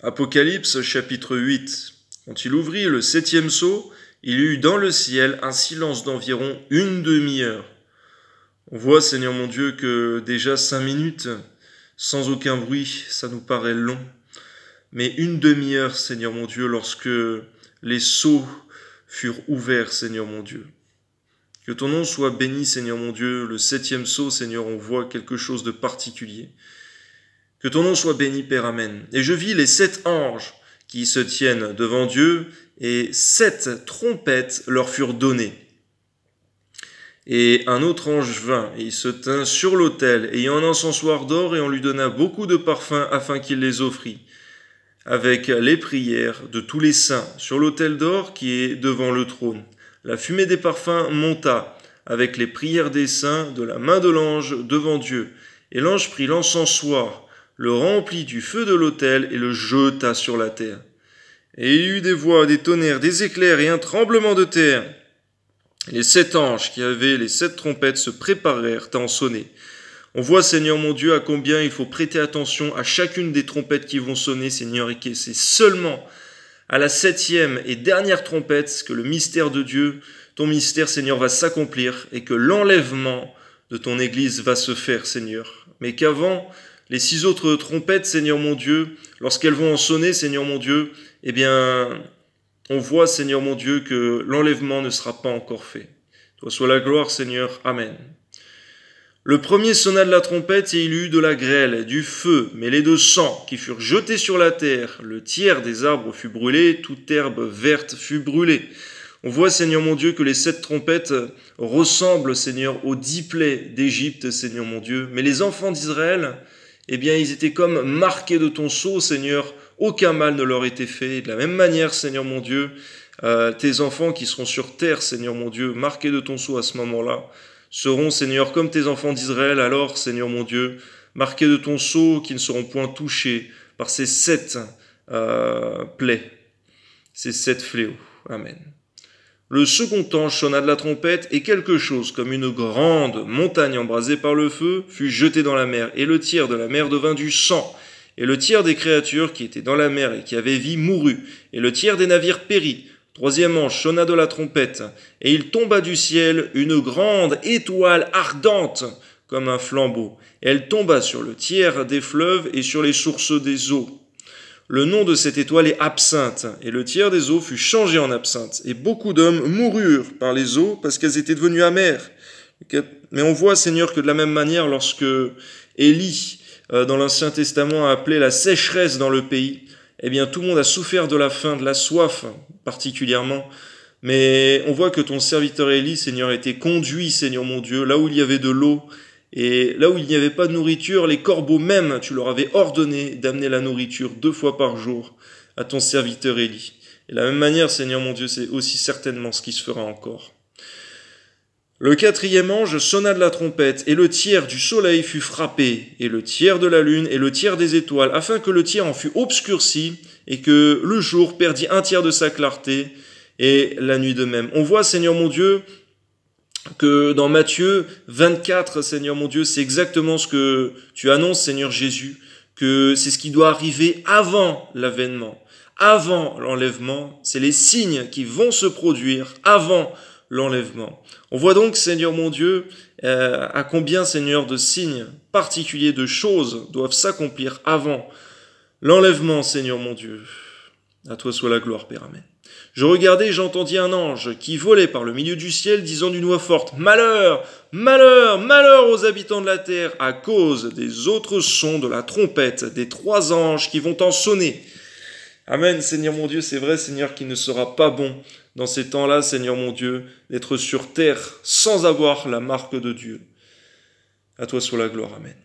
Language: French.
Apocalypse chapitre 8. Quand il ouvrit le 7e sceau, il y eut dans le ciel un silence d'environ une demi-heure. On voit, Seigneur mon Dieu, que déjà 5 minutes, sans aucun bruit, ça nous paraît long. Mais une demi-heure, Seigneur mon Dieu, lorsque les sceaux furent ouverts, Seigneur mon Dieu. Que ton nom soit béni, Seigneur mon Dieu. Le 7e sceau, Seigneur, on voit quelque chose de particulier. Que ton nom soit béni, Père, Amen. Et je vis les 7 anges qui se tiennent devant Dieu, et 7 trompettes leur furent données. Et un autre ange vint, et il se tint sur l'autel, ayant un encensoir d'or, et on lui donna beaucoup de parfums afin qu'il les offrît, avec les prières de tous les saints, sur l'autel d'or qui est devant le trône. La fumée des parfums monta, avec les prières des saints, de la main de l'ange devant Dieu. Et l'ange prit l'encensoir, le remplit du feu de l'autel, et le jeta sur la terre. Et il y eut des voix, des tonnerres, des éclairs, et un tremblement de terre. Les 7 anges qui avaient les 7 trompettes se préparèrent à en sonner. On voit, Seigneur mon Dieu, à combien il faut prêter attention à chacune des trompettes qui vont sonner, Seigneur, et que c'est seulement à la 7e et dernière trompette que le mystère de Dieu, ton mystère, Seigneur, va s'accomplir, et que l'enlèvement de ton Église va se faire, Seigneur. Mais qu'avant les 6 autres trompettes, Seigneur mon Dieu, lorsqu'elles vont en sonner, Seigneur mon Dieu, eh bien, on voit, Seigneur mon Dieu, que l'enlèvement ne sera pas encore fait. Toi soit la gloire, Seigneur. Amen. Le premier sonna de la trompette, et il y eut de la grêle, du feu, mêlé de sang, qui furent jetés sur la terre. Le tiers des arbres fut brûlé, toute herbe verte fut brûlée. On voit, Seigneur mon Dieu, que les 7 trompettes ressemblent, Seigneur, aux 10 plaies d'Égypte, Seigneur mon Dieu. Mais les enfants d'Israël, eh bien, ils étaient comme marqués de ton sceau, Seigneur. Aucun mal ne leur était fait. De la même manière, Seigneur mon Dieu, tes enfants qui seront sur terre, Seigneur mon Dieu, marqués de ton sceau à ce moment-là, seront, Seigneur, comme tes enfants d'Israël, alors, Seigneur mon Dieu, marqués de ton sceau, qui ne seront point touchés par ces 7 plaies, ces 7 fléaux. Amen. Le second ange sonna de la trompette, et quelque chose comme une grande montagne embrasée par le feu fut jetée dans la mer, et le tiers de la mer devint du sang, et le tiers des créatures qui étaient dans la mer et qui avaient vie mourut, et le tiers des navires périt. Troisième ange sonna de la trompette, et il tomba du ciel une grande étoile ardente comme un flambeau, et elle tomba sur le tiers des fleuves et sur les sources des eaux. Le nom de cette étoile est Absinthe, et le tiers des eaux fut changé en absinthe, et beaucoup d'hommes moururent par les eaux parce qu'elles étaient devenues amères. Mais on voit, Seigneur, que de la même manière, lorsque Élie, dans l'Ancien Testament, a appelé la sécheresse dans le pays, eh bien tout le monde a souffert de la faim, de la soif particulièrement. Mais on voit que ton serviteur Élie, Seigneur, a été conduit, Seigneur mon Dieu, là où il y avait de l'eau, et là où il n'y avait pas de nourriture, les corbeaux même, tu leur avais ordonné d'amener la nourriture 2 fois par jour à ton serviteur Élie. Et de la même manière, Seigneur mon Dieu, c'est aussi certainement ce qui se fera encore. Le 4e ange sonna de la trompette, et le tiers du soleil fut frappé, et le tiers de la lune, et le tiers des étoiles, afin que le tiers en fût obscurci, et que le jour perdit un tiers de sa clarté, et la nuit de même. On voit, Seigneur mon Dieu, que dans Matthieu 24, Seigneur mon Dieu, c'est exactement ce que tu annonces, Seigneur Jésus, que c'est ce qui doit arriver avant l'avènement, avant l'enlèvement. C'est les signes qui vont se produire avant l'enlèvement. On voit donc, Seigneur mon Dieu, à combien, Seigneur, de signes particuliers, de choses doivent s'accomplir avant l'enlèvement, Seigneur mon Dieu. À toi soit la gloire, Père. Amen. Je regardais et j'entendis un ange qui volait par le milieu du ciel, disant d'une voix forte, « Malheur, malheur, malheur aux habitants de la terre, à cause des autres sons de la trompette des 3 anges qui vont en sonner. » Amen, Seigneur mon Dieu, c'est vrai, Seigneur, qu'il ne sera pas bon dans ces temps-là, Seigneur mon Dieu, d'être sur terre sans avoir la marque de Dieu. À toi soit la gloire, Amen.